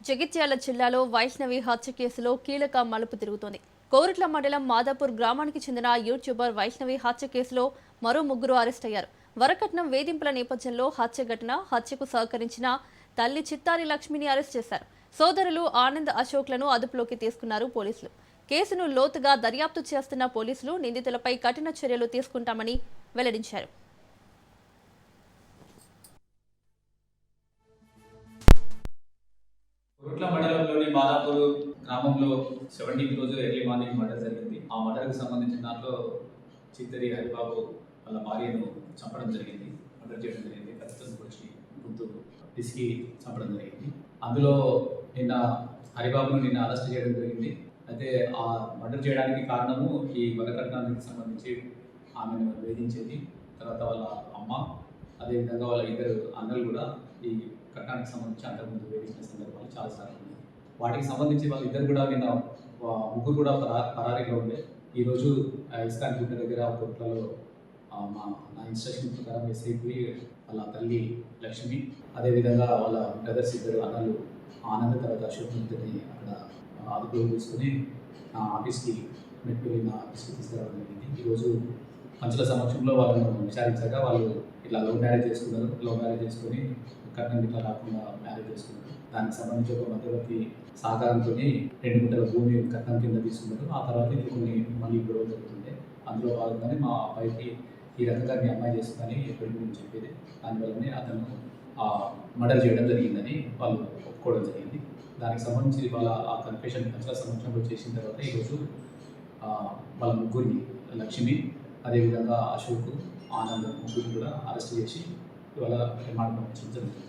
జగిత్యాల జిల్లాలో వైష్ణవి హత్య కేసులో కీలక మలుపు తిరుగుతోంది. కోరుట్ల మండలం మాదాపూర్ గ్రామానికి చెందిన యూట్యూబర్ వైష్ణవి హత్య కేసులో మరో ముగ్గురు అరెస్ట్ అయ్యారు. వరకట్నం వేధింపుల నేపథ్యంలో హత్యకు సహకరించిన తల్లి చిత్తారి లక్ష్మిని అరెస్ట్ చేశారు. సోదరులు ఆనంద్ అశోక్లను అదుపులోకి తీసుకున్నారు పోలీసులు. కేసును లోతుగా దర్యాప్తు చేస్తున్న పోలీసులు నిందితులపై కఠిన చర్యలు తీసుకుంటామని వెల్లడించారు. కోరుట్ల మండలంలోని మాదాపూర్ గ్రామంలో 17వ రోజు ఎర్లీ మార్నింగ్ మర్డర్ జరిగింది. ఆ మర్డర్కి సంబంధించిన దాంట్లో చిత్తరి హరిబాబు వాళ్ళ భార్యను చంపడం జరిగింది, మర్డర్ చేయడం జరిగింది. కత్తితో పొడిచి గుంతు పిసికి చంపడం జరిగింది. అందులో నిన్న హరిబాబును అరెస్ట్ చేయడం జరిగింది. అయితే ఆ మర్డర్ చేయడానికి కారణము ఈ వరకట్నానికి సంబంధించి ఆమెను వేధించేది, తర్వాత వాళ్ళ అమ్మ, అదేవిధంగా వాళ్ళ ఇద్దరు అన్నలు కూడా ఈ కట్నానికి సంబంధించి అంతకుముందు వేధించిన సందర్భాలు చాలాసార్లు ఉన్నాయి. వాటికి సంబంధించి వాళ్ళు ఇద్దరు కూడా నిన్న ముగ్గురు కూడా పరారీలో ఉండే. ఈరోజు ఇస్కాన్ గుట్ట దగ్గర కొట్లలో నా ఇన్స్ట్రక్షన్ ప్రకారం ఎస్ఐపి వాళ్ళ తల్లి లక్ష్మి, అదేవిధంగా వాళ్ళ బ్రదర్స్ ఇద్దరు అన్నలు ఆనంద్ తర్వాత అశోక్ ఇద్దరిని అక్కడ అదుపులో తీసుకుని నా ఆఫీస్కి మెట్టుకెళ్ళి నా ఆఫీస్కి తీసుకురావడం జరిగింది. ఈరోజు పంచుల సమక్షంలో వాళ్ళను విచారించాక వాళ్ళు ఇట్లా లవ్ మ్యారేజ్ చేసుకుని కట్నం ఇట్లా రాకుండా మ్యారేజ్ చేసుకున్నారు. దానికి సంబంధించి ఒక మధ్యవర్తి సహకారంతో 2 గుంటల భూమి కట్నం కింద తీసుకున్నారు. ఆ తర్వాత కొన్ని మళ్ళీ గొడవ జరుగుతుండే. అందులో భాగంగానే మా అబ్బాయికి ఈ రకంగా మీ అమ్మాయి చేస్తుందని ఎప్పటి గురించి చెప్పేది. దానివల్లనే అతను మర్డర్ చేయడం జరిగిందని వాళ్ళు ఒప్పుకోవడం జరిగింది. దానికి సంబంధించి వాళ్ళ ఆ కన్ఫెషన్ పంచాల సమక్షంలో చేసిన తర్వాత ఈరోజు వాళ్ళ ముగ్గురిని లక్ష్మి, అదేవిధంగా అశోక్, ఆనంద్ ముగ్గురిని కూడా అరెస్ట్ చేసి ఇవాళ రిమాండ్ పంపించడం జరుగుతుంది.